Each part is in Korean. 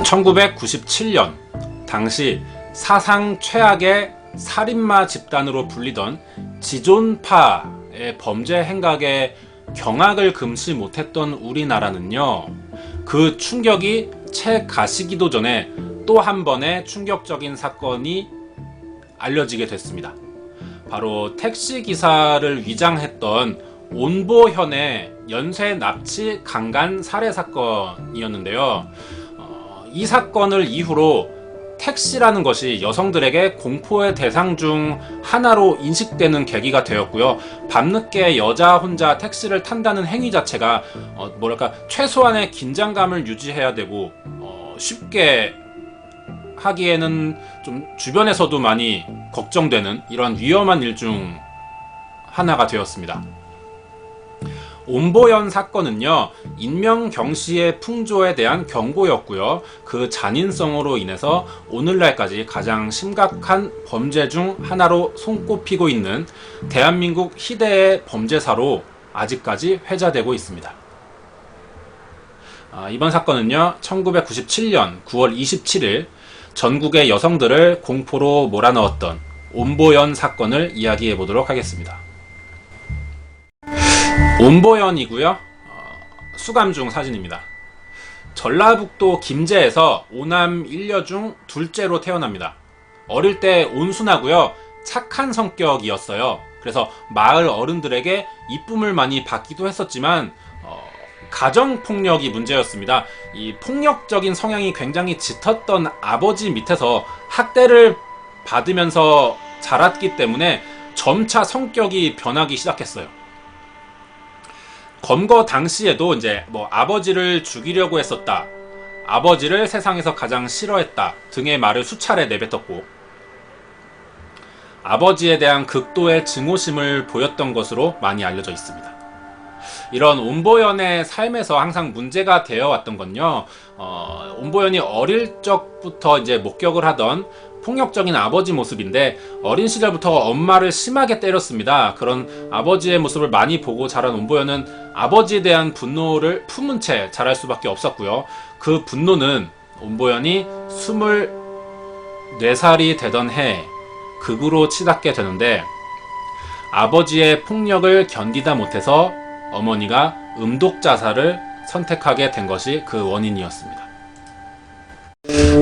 1997년 당시 사상 최악의 살인마 집단으로 불리던 지존파의 범죄 행각에 경악을 금치 못했던 우리나라는요, 그 충격이 채 가시기도 전에 또 한 번의 충격적인 사건이 알려지게 됐습니다. 바로 택시기사를 위장했던 온보현의 연쇄 납치 강간 살해 사건이었는데요. 이 사건을 이후로 택시라는 것이 여성들에게 공포의 대상 중 하나로 인식되는 계기가 되었고요. 밤늦게 여자 혼자 택시를 탄다는 행위 자체가 최소한의 긴장감을 유지해야 되고 쉽게 하기에는 좀 주변에서도 많이 걱정되는 이런 위험한 일 중 하나가 되었습니다. 온보현 사건은요, 인명경시의 풍조에 대한 경고였고요. 그 잔인성으로 인해서 오늘날까지 가장 심각한 범죄 중 하나로 손꼽히고 있는 대한민국 희대의 범죄사로 아직까지 회자되고 있습니다. 이번 사건은요, 1997년 9월 27일 전국의 여성들을 공포로 몰아넣었던 온보현 사건을 이야기해 보도록 하겠습니다. 온보현이고요. 수감 중 사진입니다. 전라북도 김제에서 오남 1녀 중 둘째로 태어납니다. 어릴 때 온순하고요, 착한 성격이었어요. 그래서 마을 어른들에게 이쁨을 많이 받기도 했었지만 가정폭력이 문제였습니다. 이 폭력적인 성향이 굉장히 짙었던 아버지 밑에서 학대를 받으면서 자랐기 때문에 점차 성격이 변하기 시작했어요. 검거 당시에도 아버지를 죽이려고 했었다, 아버지를 세상에서 가장 싫어했다 등의 말을 수차례 내뱉었고, 아버지에 대한 극도의 증오심을 보였던 것으로 많이 알려져 있습니다. 이런 온보현의 삶에서 항상 문제가 되어 왔던 건요, 온보현이 어릴 적부터 목격을 하던 폭력적인 아버지 모습인데, 어린 시절부터 엄마를 심하게 때렸습니다. 그런 아버지의 모습을 많이 보고 자란 온보현은 아버지에 대한 분노를 품은 채 자랄 수밖에 없었고요. 그 분노는 온보현이 24살이 되던 해 극으로 치닫게 되는데, 아버지의 폭력을 견디다 못해서 어머니가 음독자살을 선택하게 된 것이 그 원인이었습니다.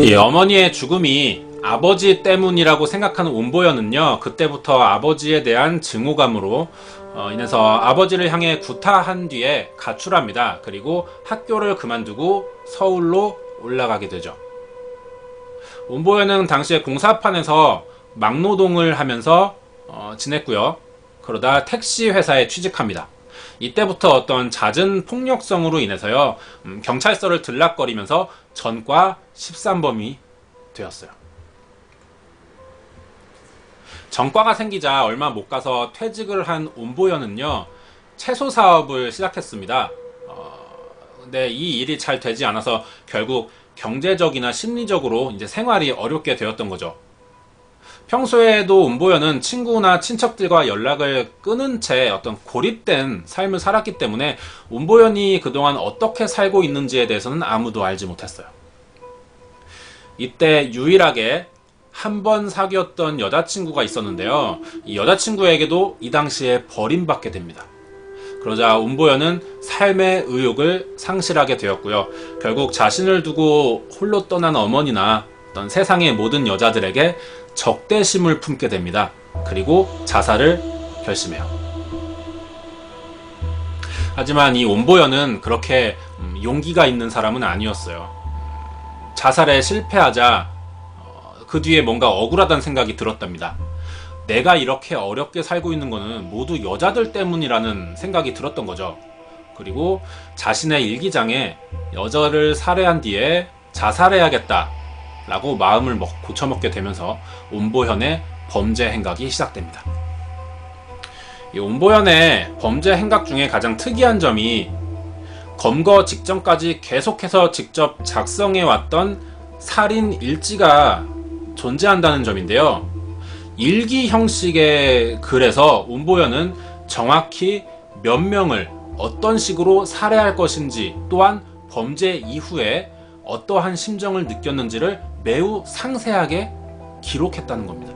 이 어머니의 죽음이 아버지 때문이라고 생각하는 온보현은요, 그때부터 아버지에 대한 증오감으로 인해서 아버지를 향해 구타한 뒤에 가출합니다. 그리고 학교를 그만두고 서울로 올라가게 되죠. 온보현은 당시에 공사판에서 막노동을 하면서 지냈고요. 그러다 택시 회사에 취직합니다. 이때부터 어떤 잦은 폭력성으로 인해서요, 경찰서를 들락거리면서 전과 13범이 되었어요. 전과가 생기자 얼마 못 가서 퇴직을 한 온보현은요, 채소 사업을 시작했습니다. 근데 이 일이 잘 되지 않아서 결국 경제적이나 심리적으로 생활이 어렵게 되었던 거죠. 평소에도 온보현은 친구나 친척들과 연락을 끊은 채 어떤 고립된 삶을 살았기 때문에 온보현이 그동안 어떻게 살고 있는지에 대해서는 아무도 알지 못했어요. 이때 유일하게 한 번 사귀었던 여자친구가 있었는데요, 이 여자친구에게도 이 당시에 버림받게 됩니다. 그러자 온보현은 삶의 의욕을 상실하게 되었고요. 결국 자신을 두고 홀로 떠난 어머니나 어떤 세상의 모든 여자들에게 적대심을 품게 됩니다. 그리고 자살을 결심해요. 하지만 이 온보현은 그렇게 용기가 있는 사람은 아니었어요. 자살에 실패하자 그 뒤에 뭔가 억울하다는 생각이 들었답니다. 내가 이렇게 어렵게 살고 있는 거는 모두 여자들 때문이라는 생각이 들었던 거죠. 그리고 자신의 일기장에 여자를 살해한 뒤에 자살해야겠다 라고 마음을 고쳐먹게 되면서 온보현의 범죄 행각이 시작됩니다. 이 온보현의 범죄 행각 중에 가장 특이한 점이 검거 직전까지 계속해서 직접 작성해왔던 살인 일지가 존재한다는 점인데요. 일기 형식의 글에서 온보현은 정확히 몇 명을 어떤 식으로 살해할 것인지, 또한 범죄 이후에 어떠한 심정을 느꼈는지를 매우 상세하게 기록했다는 겁니다.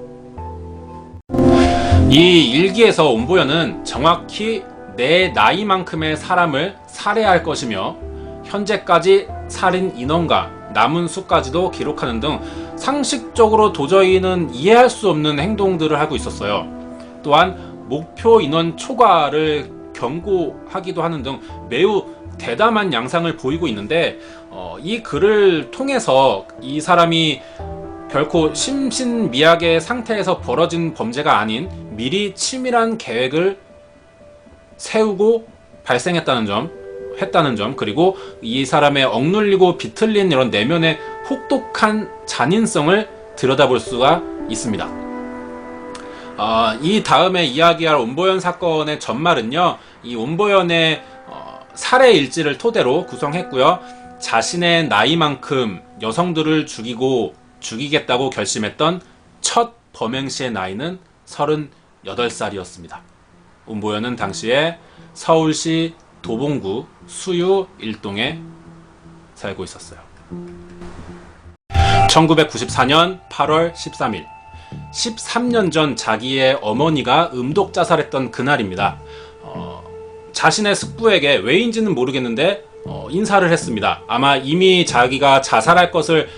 이 일기에서 온보현은 정확히 내 나이만큼의 사람을 살해할 것이며 현재까지 살인 인원과 남은 수까지도 기록하는 등 상식적으로 도저히는 이해할 수 없는 행동들을 하고 있었어요. 또한 목표 인원 초과를 경고하기도 하는 등 매우 대담한 양상을 보이고 있는데, 이 글을 통해서 이 사람이 결코 심신미약의 상태에서 벌어진 범죄가 아닌 미리 치밀한 계획을 세우고 발생했다는 점, 그리고 이 사람의 억눌리고 비틀린 이런 내면의 혹독한 잔인성을 들여다볼 수가 있습니다. 이 다음에 이야기할 온보현 사건의 전말은요, 이 온보현의 살해 일지를 토대로 구성했고요. 자신의 나이만큼 여성들을 죽이겠다고 결심했던 첫 범행 시의 나이는 38살이었습니다. 온보현은 당시에 서울시 도봉구 수유 1동에 살고 있었어요. 1994년 8월 13일, 13년 전 자기의 어머니가 음독 자살했던 그날입니다. 자신의 숙부에게 왜인지는 모르겠는데 인사를 했습니다. 아마 이미 자기가 자살할 것을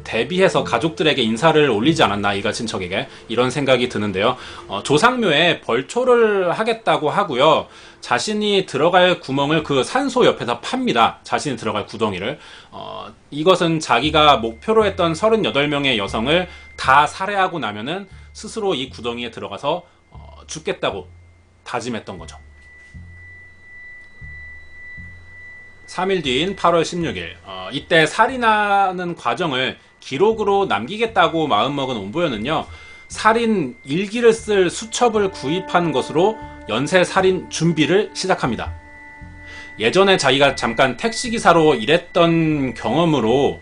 대비해서 가족들에게 인사를 올리지 않았나, 이가 친척에게, 이런 생각이 드는데요. 조상묘에 벌초를 하겠다고 하고요. 자신이 들어갈 구멍을 그 산소 옆에서 팝니다. 자신이 들어갈 구덩이를. 이것은 자기가 목표로 했던 38명의 여성을 다 살해하고 나면은 스스로 이 구덩이에 들어가서 죽겠다고 다짐했던 거죠. 3일 뒤인 8월 16일, 이때 살인하는 과정을 기록으로 남기겠다고 마음먹은 온보현은요, 살인 일기를 쓸 수첩을 구입한 것으로 연쇄 살인 준비를 시작합니다. 예전에 자기가 잠깐 택시기사로 일했던 경험으로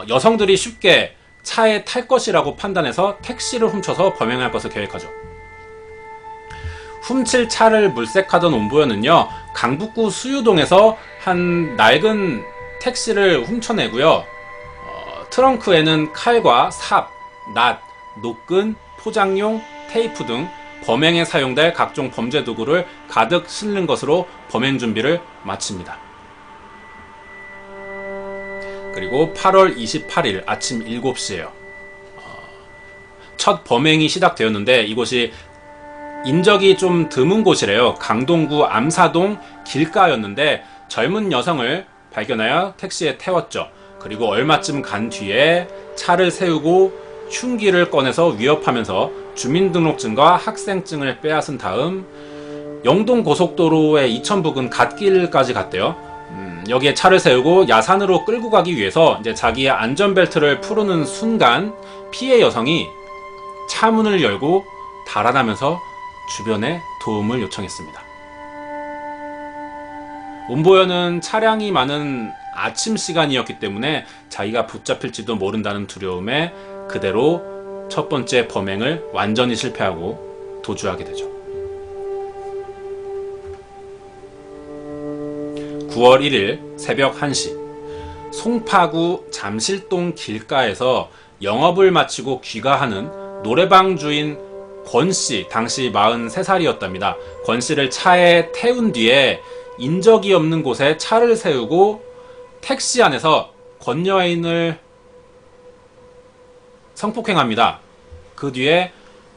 여성들이 쉽게 차에 탈 것이라고 판단해서 택시를 훔쳐서 범행할 것을 계획하죠. 훔칠 차를 물색하던 온보현은요, 강북구 수유동에서 한 낡은 택시를 훔쳐내고요. 트렁크에는 칼과 삽, 낫, 노끈, 포장용, 테이프 등 범행에 사용될 각종 범죄 도구를 가득 실는 것으로 범행 준비를 마칩니다. 그리고 8월 28일 아침 7시에요. 첫 범행이 시작되었는데, 이곳이 인적이 좀 드문 곳이래요. 강동구 암사동 길가였는데 젊은 여성을 발견하여 택시에 태웠죠. 그리고 얼마쯤 간 뒤에 차를 세우고 흉기를 꺼내서 위협하면서 주민등록증과 학생증을 빼앗은 다음 영동고속도로의 이천 부근 갓길까지 갔대요. 여기에 차를 세우고 야산으로 끌고 가기 위해서 이제 자기의 안전벨트를 푸르는 순간 피해 여성이 차문을 열고 달아나면서 주변에 도움을 요청했습니다. 온보현은 차량이 많은 아침 시간이었기 때문에 자기가 붙잡힐지도 모른다는 두려움에 그대로 첫 번째 범행을 완전히 실패하고 도주하게 되죠. 9월 1일 새벽 1시, 송파구 잠실동 길가에서 영업을 마치고 귀가하는 노래방 주인 권씨, 당시 43살이었답니다. 권씨를 차에 태운 뒤에 인적이 없는 곳에 차를 세우고 택시 안에서 권 여인을 성폭행합니다. 그 뒤에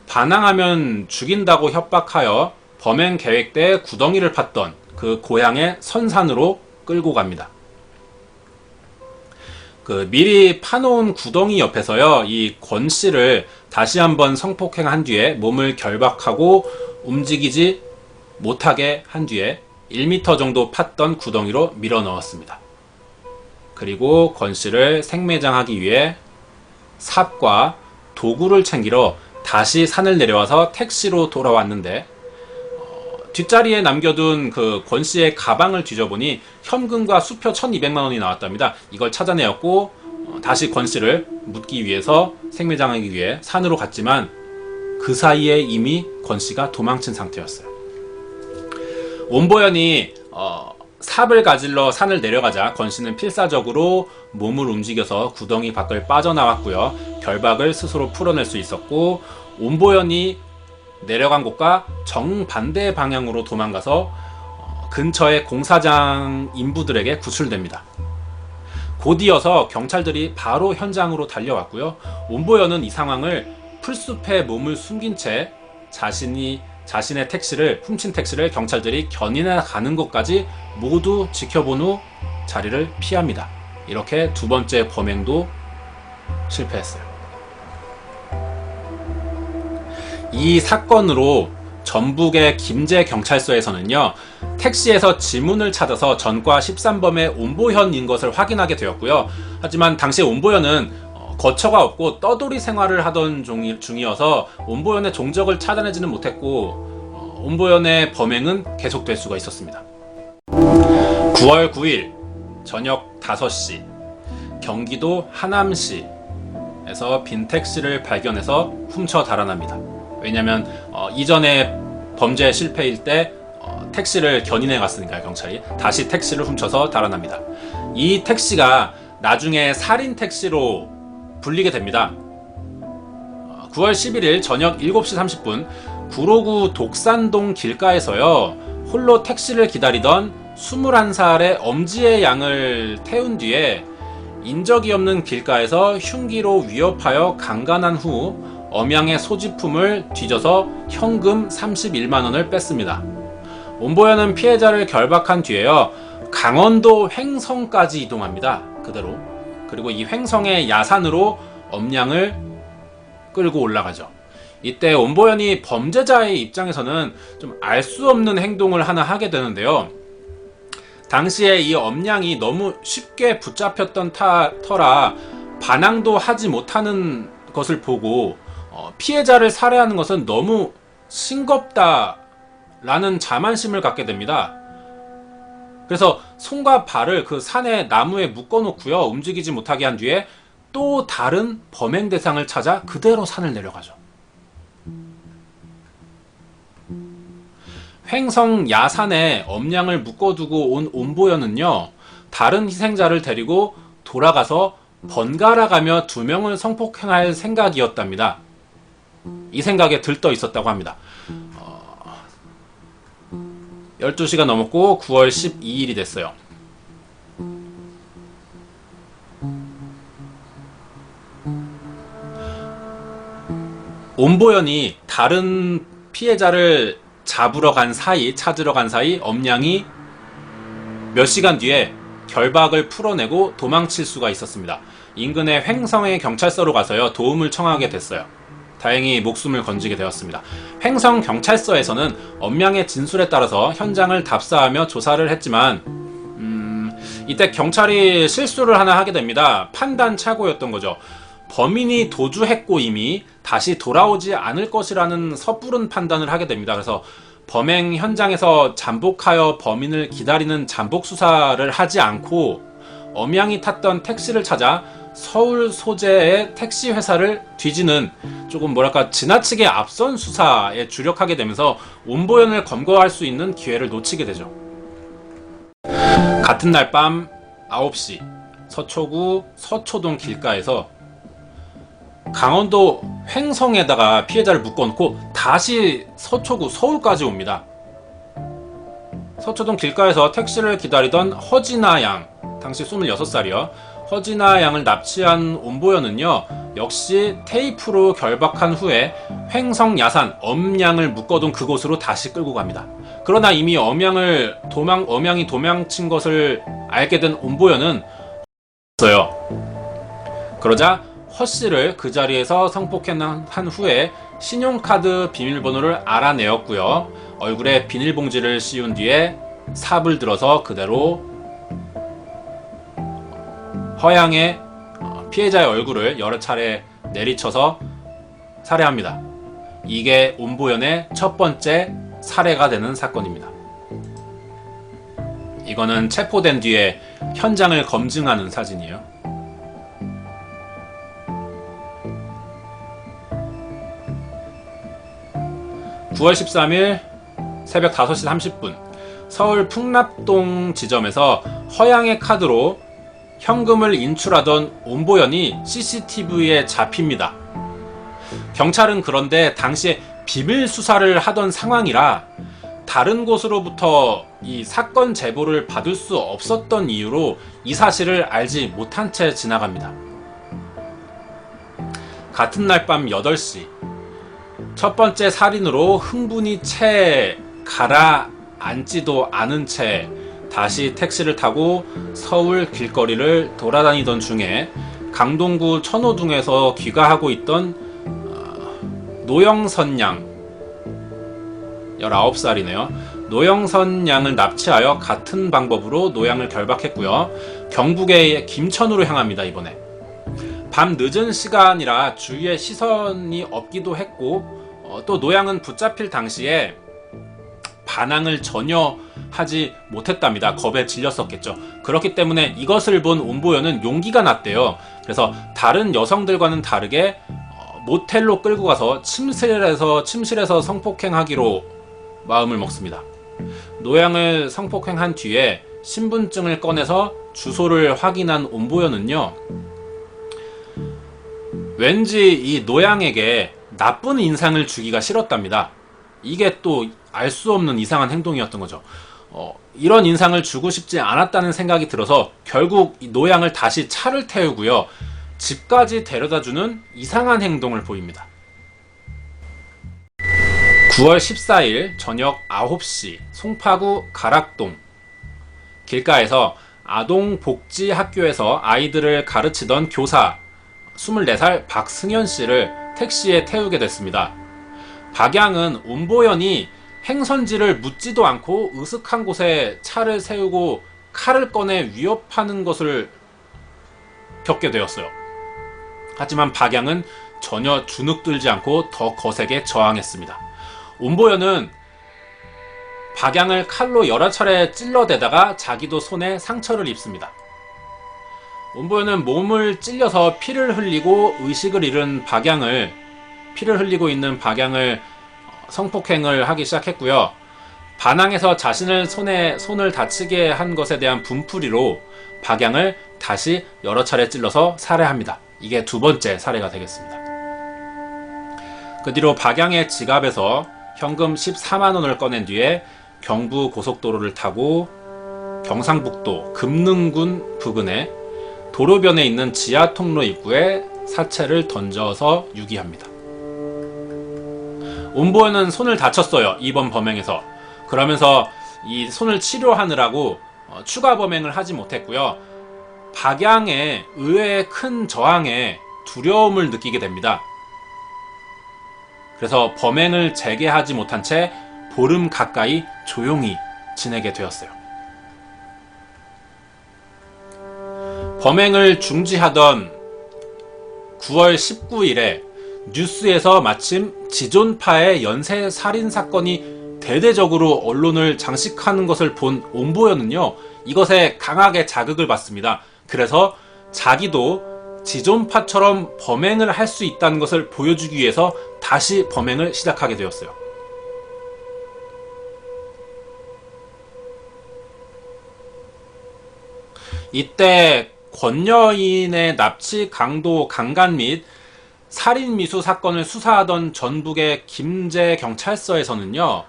반항하면 죽인다고 협박하여 범행 계획대에 구덩이를 팠던 그 고향의 선산으로 끌고 갑니다. 미리 파놓은 구덩이 옆에서요, 이 권씨를 다시 한번 성폭행한 뒤에 몸을 결박하고 움직이지 못하게 한 뒤에 1m 정도 팠던 구덩이로 밀어 넣었습니다. 그리고 권씨를 생매장하기 위해 삽과 도구를 챙기러 다시 산을 내려와서 택시로 돌아왔는데, 뒷자리에 남겨둔 그 권씨의 가방을 뒤져보니 현금과 수표 1200만 원이 나왔답니다. 이걸 찾아내었고 다시 권씨를 묻기 위해서 생매장하기 위해 산으로 갔지만 그 사이에 이미 권씨가 도망친 상태였어요. 온보현이 삽을 가질러 산을 내려가자 건 씨는 필사적으로 몸을 움직여서 구덩이 밖을 빠져나왔고요. 결박을 스스로 풀어낼 수 있었고, 온보연이 내려간 곳과 정반대 방향으로 도망가서 근처의 공사장 인부들에게 구출됩니다. 곧 이어서 경찰들이 바로 현장으로 달려왔고요. 온보연은 이 상황을 풀숲에 몸을 숨긴 채 자신의 택시를, 훔친 택시를 경찰들이 견인해 가는 것까지 모두 지켜본 후 자리를 피합니다. 이렇게 두 번째 범행도 실패했어요. 이 사건으로 전북의 김제 경찰서에서는요, 택시에서 지문을 찾아서 전과 13범의 온보현인 것을 확인하게 되었고요. 하지만 당시 온보현은 거처가 없고 떠돌이 생활을 하던 중이어서 온보현의 종적을 찾아내지는 못했고, 온보현의 범행은 계속될 수가 있었습니다. 9월 9일 저녁 5시 경기도 하남시에서 빈 택시를 발견해서 훔쳐 달아납니다. 왜냐하면 이전에 범죄 실패일 때 택시를 견인해 갔으니까요. 경찰이 다시 택시를 훔쳐서 달아납니다. 이 택시가 나중에 살인 택시로 불리게 됩니다. 9월 11일 저녁 7시 30분 구로구 독산동 길가에서요, 홀로 택시를 기다리던 21살의 엄지의 양을 태운 뒤에 인적이 없는 길가에서 흉기로 위협하여 강간한 후 엄양의 소지품을 뒤져서 현금 31만원을 뺐습니다. 온보현은 피해자를 결박한 뒤에요, 강원도 횡성까지 이동합니다. 그대로. 그리고 이 횡성의 야산으로 엄양을 끌고 올라가죠. 이때 온보현이 범죄자의 입장에서는 좀 알 수 없는 행동을 하나 하게 되는데요. 당시에 이 엄양이 너무 쉽게 붙잡혔던 터라 반항도 하지 못하는 것을 보고 피해자를 살해하는 것은 너무 싱겁다라는 자만심을 갖게 됩니다. 그래서 손과 발을 그 산의 나무에 묶어놓고요, 움직이지 못하게 한 뒤에 또 다른 범행 대상을 찾아 그대로 산을 내려가죠. 횡성 야산에 엄양을 묶어두고 온 온보현은요, 다른 희생자를 데리고 돌아가서 번갈아가며 2명을 성폭행할 생각이었답니다. 이 생각에 들떠 있었다고 합니다. 12시가 넘었고 9월 12일이 됐어요. 온보현이 다른 피해자를 찾으러 간 사이 엄양이 몇 시간 뒤에 결박을 풀어내고 도망칠 수가 있었습니다. 인근의 횡성의 경찰서로 가서요, 도움을 청하게 됐어요. 다행히 목숨을 건지게 되었습니다. 횡성 경찰서에서는 엄양의 진술에 따라서 현장을 답사하며 조사를 했지만 이때 경찰이 실수를 하나 하게 됩니다. 판단 착오였던 거죠. 범인이 도주했고 이미 다시 돌아오지 않을 것이라는 섣부른 판단을 하게 됩니다. 그래서 범행 현장에서 잠복하여 범인을 기다리는 잠복 수사를 하지 않고 엄양이 탔던 택시를 찾아 서울 소재의 택시 회사를 뒤지는, 조금 지나치게 앞선 수사에 주력하게 되면서 온보현을 검거할 수 있는 기회를 놓치게 되죠. 같은 날 밤 9시 서초구 서초동 길가에서 강원도 횡성에다가 피해자를 묶어놓고 다시 서초구 서울까지 옵니다. 서초동 길가에서 택시를 기다리던 허진아 양, 당시 26살이요. 허진아 양을 납치한 온보현은요, 역시 테이프로 결박한 후에 횡성 야산 엄양을 묶어둔 그곳으로 다시 끌고 갑니다. 그러나 이미 엄양이 도망친 것을 알게 된 온보현은 그러자 허 씨를 그 자리에서 성폭행한 후에 신용카드 비밀번호를 알아내었고요. 얼굴에 비닐봉지를 씌운 뒤에 삽을 들어서 그대로 허양의 피해자의 얼굴을 여러 차례 내리쳐서 살해합니다. 이게 온보현의 첫 번째 살해가 되는 사건입니다. 이거는 체포된 뒤에 현장을 검증하는 사진이에요. 9월 13일 새벽 5시 30분 서울 풍납동 지점에서 허양의 카드로 현금을 인출하던 온보연이 CCTV에 잡힙니다. 경찰은 그런데 당시에 비밀 수사를 하던 상황이라 다른 곳으로부터 이 사건 제보를 받을 수 없었던 이유로 이 사실을 알지 못한 채 지나갑니다. 같은 날 밤 8시 첫 번째 살인으로 흥분이 채 가라앉지도 않은 채 다시 택시를 타고 서울 길거리를 돌아다니던 중에 강동구 천호동에서 귀가하고 있던 노영선 양 19살이네요. 노영선 양을 납치하여 같은 방법으로 노양을 결박했고요. 경북의 김천으로 향합니다. 이번에 밤 늦은 시간이라 주위에 시선이 없기도 했고 또 노양은 붙잡힐 당시에 반항을 전혀 하지 못했답니다. 겁에 질렸었겠죠. 그렇기 때문에 이것을 본 온보연은 용기가 났대요. 그래서 다른 여성들과는 다르게 모텔로 끌고 가서 침실에서 성폭행하기로 마음을 먹습니다. 노양을 성폭행한 뒤에 신분증을 꺼내서 주소를 확인한 온보연은요, 왠지 이 노양에게 나쁜 인상을 주기가 싫었답니다. 이게 또 알 수 없는 이상한 행동이었던 거죠. 이런 인상을 주고 싶지 않았다는 생각이 들어서 결국 이 노양을 다시 차를 태우고요, 집까지 데려다주는 이상한 행동을 보입니다. 9월 14일 저녁 9시 송파구 가락동 길가에서 아동복지학교에서 아이들을 가르치던 교사 24살 박승현 씨를 택시에 태우게 됐습니다. 박양은 온보연이 행선지를 묻지도 않고 으슥한 곳에 차를 세우고 칼을 꺼내 위협하는 것을 겪게 되었어요. 하지만 박양은 전혀 주눅들지 않고 더 거세게 저항했습니다. 온보연은 박양을 칼로 여러 차례 찔러대다가 자기도 손에 상처를 입습니다. 온보연은 몸을 찔려서 피를 흘리고 의식을 잃은 피를 흘리고 있는 박양을 성폭행을 하기 시작했고요. 반항해서 자신을 손을 다치게 한 것에 대한 분풀이로 박양을 다시 여러 차례 찔러서 살해합니다. 이게 두 번째 살해가 되겠습니다. 그 뒤로 박양의 지갑에서 현금 14만원을 꺼낸 뒤에 경부 고속도로를 타고 경상북도 금능군 부근의 도로변에 있는 지하 통로 입구에 사체를 던져서 유기합니다. 온보연은 손을 다쳤어요. 이번 범행에서. 그러면서 이 손을 치료하느라고 추가 범행을 하지 못했고요. 박양의 의외의 큰 저항에 두려움을 느끼게 됩니다. 그래서 범행을 재개하지 못한 채 보름 가까이 조용히 지내게 되었어요. 범행을 중지하던 9월 19일에 뉴스에서 마침 지존파의 연쇄 살인 사건이 대대적으로 언론을 장식하는 것을 본 온보연은요, 이것에 강하게 자극을 받습니다. 그래서 자기도 지존파처럼 범행을 할 수 있다는 것을 보여주기 위해서 다시 범행을 시작하게 되었어요. 이때 권여인의 납치, 강도, 강간 및 살인 미수 사건을 수사하던 전북의 김제경찰서에서는요,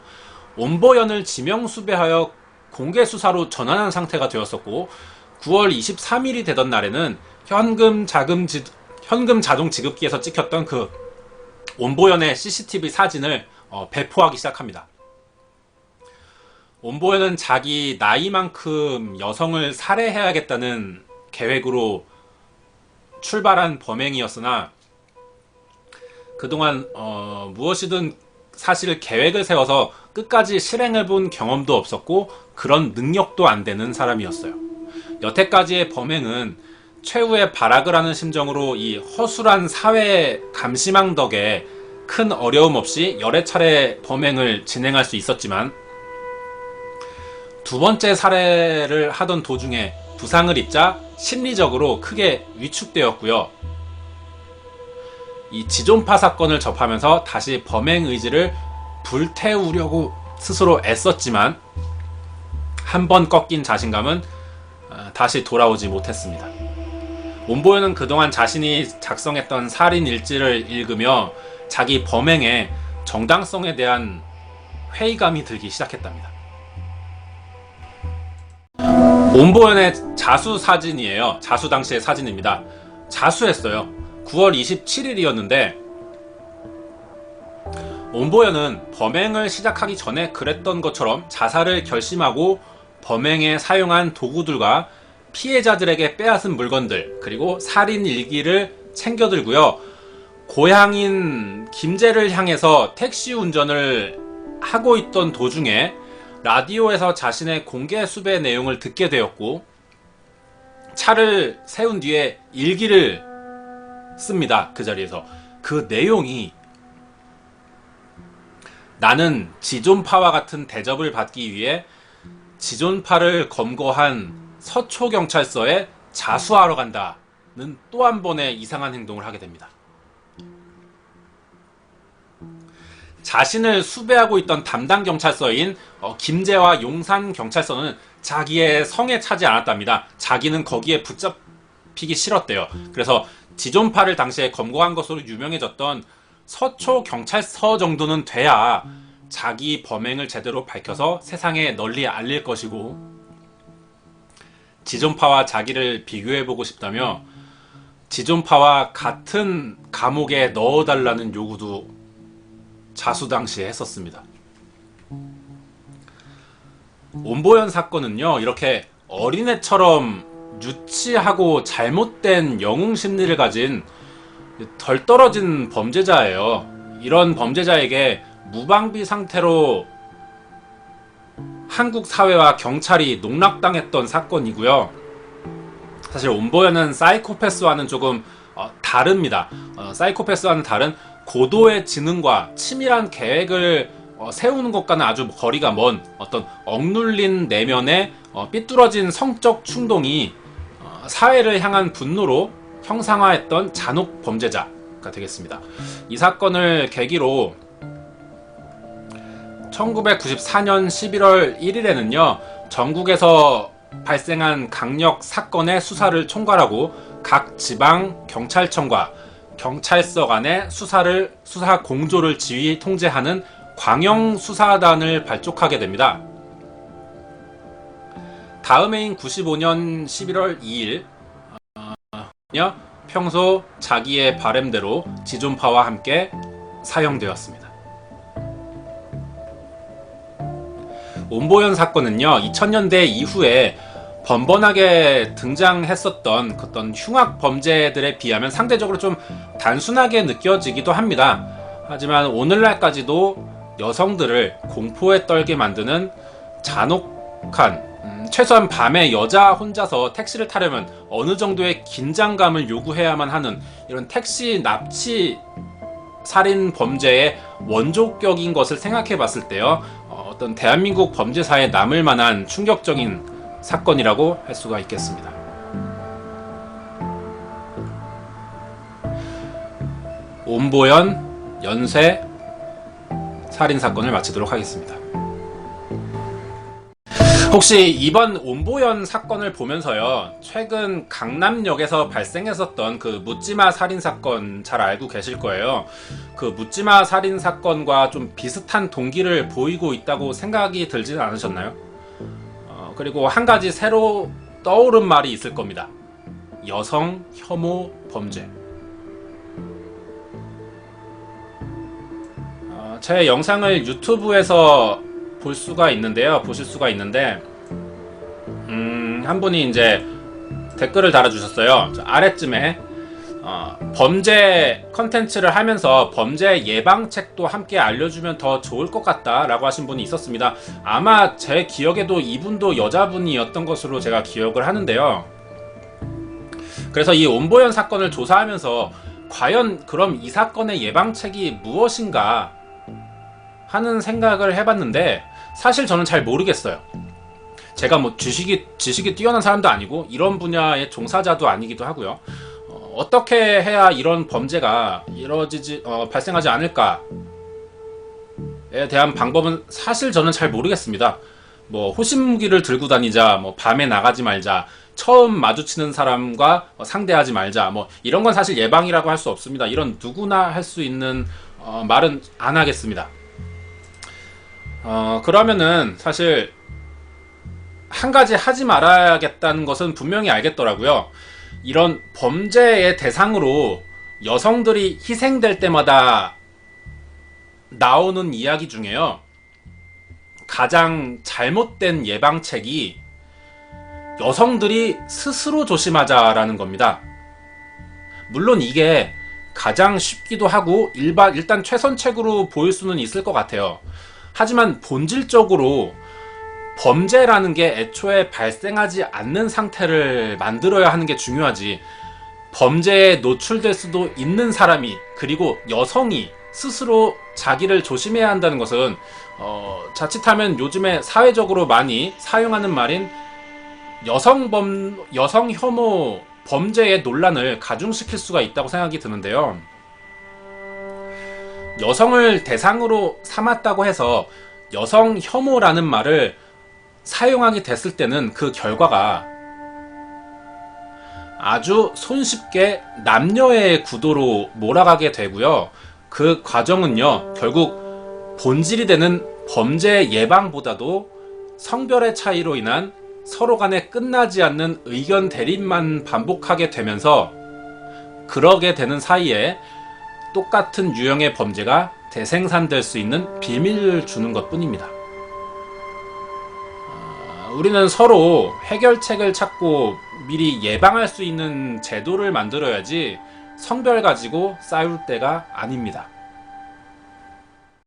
온보연을 지명수배하여 공개수사로 전환한 상태가 되었었고, 9월 23일이 되던 날에는 현금 자동 지급기에서 찍혔던 그 온보연의 CCTV 사진을 배포하기 시작합니다. 온보연은 자기 나이만큼 여성을 살해해야겠다는 계획으로 출발한 범행이었으나 그동안 무엇이든 사실 계획을 세워서 끝까지 실행을 본 경험도 없었고 그런 능력도 안 되는 사람이었어요. 여태까지의 범행은 최후의 발악을 하는 심정으로 이 허술한 사회 감시망 덕에 큰 어려움 없이 여러 차례 범행을 진행할 수 있었지만 두 번째 살해를 하던 도중에 부상을 입자 심리적으로 크게 위축되었고요. 이 지존파 사건을 접하면서 다시 범행 의지를 불태우려고 스스로 애썼지만 한 번 꺾인 자신감은 다시 돌아오지 못했습니다. 옴보연은 그동안 자신이 작성했던 살인 일지를 읽으며 자기 범행의 정당성에 대한 회의감이 들기 시작했답니다. 옴보연의 자수 사진이에요. 자수 당시의 사진입니다. 자수했어요. 9월 27일이었는데 옴보연은 범행을 시작하기 전에 그랬던 것처럼 자살을 결심하고 범행에 사용한 도구들과 피해자들에게 빼앗은 물건들, 그리고 살인 일기를 챙겨들고요. 고향인 김제를 향해서 택시 운전을 하고 있던 도중에 라디오에서 자신의 공개 수배 내용을 듣게 되었고, 차를 세운 뒤에 일기를 씁니다. 그 자리에서. 그 내용이 나는 지존파와 같은 대접을 받기 위해 지존파를 검거한 서초경찰서에 자수하러 간다는 또 한 번의 이상한 행동을 하게 됩니다. 자신을 수배하고 있던 담당 경찰서인 김제와 용산경찰서는 자기의 성에 차지 않았답니다. 자기는 거기에 붙잡히기 싫었대요. 그래서 지존파를 당시에 검거한 것으로 유명해졌던 서초경찰서 정도는 돼야 자기 범행을 제대로 밝혀서 세상에 널리 알릴 것이고, 지존파와 자기를 비교해보고 싶다며 지존파와 같은 감옥에 넣어달라는 요구도 자수 당시에 했었습니다. 옴보연 사건은요, 이렇게 어린애처럼 유치하고 잘못된 영웅 심리를 가진 덜 떨어진 범죄자예요. 이런 범죄자에게 무방비 상태로 한국 사회와 경찰이 농락당했던 사건이고요. 사실 옴보연은 사이코패스와는 조금 다릅니다. 사이코패스와는 다른 고도의 지능과 치밀한 계획을 세우는 것과는 아주 거리가 먼 어떤 억눌린 내면의 삐뚤어진 성적 충동이 사회를 향한 분노로 형상화했던 잔혹 범죄자가 되겠습니다. 이 사건을 계기로 1994년 11월 1일에는요, 전국에서 발생한 강력 사건의 수사를 총괄하고 각 지방 경찰청과 경찰서 간의 수사 공조를 지휘 통제하는 광역수사단을 발족하게 됩니다. 다음 해인 95년 11월 2일 평소 자기의 바램대로 지존파와 함께 사형되었습니다. 옴보연 사건은요, 2000년대 이후에 번번하게 등장했었던 어떤 흉악 범죄들에 비하면 상대적으로 좀 단순하게 느껴지기도 합니다. 하지만 오늘날까지도 여성들을 공포에 떨게 만드는 잔혹한, 최소한 밤에 여자 혼자서 택시를 타려면 어느 정도의 긴장감을 요구해야만 하는 이런 택시 납치 살인 범죄의 원조격인 것을 생각해 봤을 때요, 어떤 대한민국 범죄사에 남을 만한 충격적인 사건이라고 할 수가 있겠습니다. 옴보연 연쇄 살인사건을 마치도록 하겠습니다. 혹시 이번 옴보연 사건을 보면서요, 최근 강남역에서 발생했었던 그 묻지마 살인사건 잘 알고 계실 거예요. 그 묻지마 살인사건과 좀 비슷한 동기를 보이고 있다고 생각이 들지는 않으셨나요? 그리고 한 가지 새로 떠오른 말이 있을 겁니다. 여성 혐오 범죄. 제 영상을 유튜브에서 보실 수가 있는데, 한 분이 이제 댓글을 달아주셨어요. 아래쯤에 범죄 컨텐츠를 하면서 범죄 예방책도 함께 알려주면 더 좋을 것 같다 라고 하신 분이 있었습니다. 아마 제 기억에도 이분도 여자분이었던 것으로 제가 기억을 하는데요. 그래서 이 옴보연 사건을 조사하면서 과연 그럼 이 사건의 예방책이 무엇인가 하는 생각을 해봤는데, 사실 저는 잘 모르겠어요. 제가 뭐 지식이 뛰어난 사람도 아니고 이런 분야의 종사자도 아니기도 하고요. 어떻게 해야 이런 범죄가 발생하지 않을까에 대한 방법은 사실 저는 잘 모르겠습니다. 뭐 호신무기를 들고 다니자, 뭐 밤에 나가지 말자, 처음 마주치는 사람과 상대하지 말자, 뭐 이런 건 사실 예방이라고 할 수 없습니다. 이런 누구나 할 수 있는 말은 안 하겠습니다. 그러면은 사실 한 가지 하지 말아야겠다는 것은 분명히 알겠더라고요. 이런 범죄의 대상으로 여성들이 희생될 때마다 나오는 이야기 중에요. 가장 잘못된 예방책이 여성들이 스스로 조심하자라는 겁니다. 물론 이게 가장 쉽기도 하고 일단 최선책으로 보일 수는 있을 것 같아요. 하지만 본질적으로 범죄라는 게 애초에 발생하지 않는 상태를 만들어야 하는 게 중요하지, 범죄에 노출될 수도 있는 사람이, 그리고 여성이 스스로 자기를 조심해야 한다는 것은 자칫하면 요즘에 사회적으로 많이 사용하는 말인 여성 혐오 범죄의 논란을 가중시킬 수가 있다고 생각이 드는데요. 여성을 대상으로 삼았다고 해서 여성 혐오라는 말을 사용하게 됐을 때는 그 결과가 아주 손쉽게 남녀의 구도로 몰아가게 되고요. 그 과정은요, 결국 본질이 되는 범죄 예방보다도 성별의 차이로 인한 서로 간에 끝나지 않는 의견 대립만 반복하게 되면서, 그러게 되는 사이에 똑같은 유형의 범죄가 재생산될 수 있는 비밀을 주는 것 뿐입니다. 우리는 서로 해결책을 찾고 미리 예방할 수 있는 제도를 만들어야지 성별 가지고 싸울 때가 아닙니다.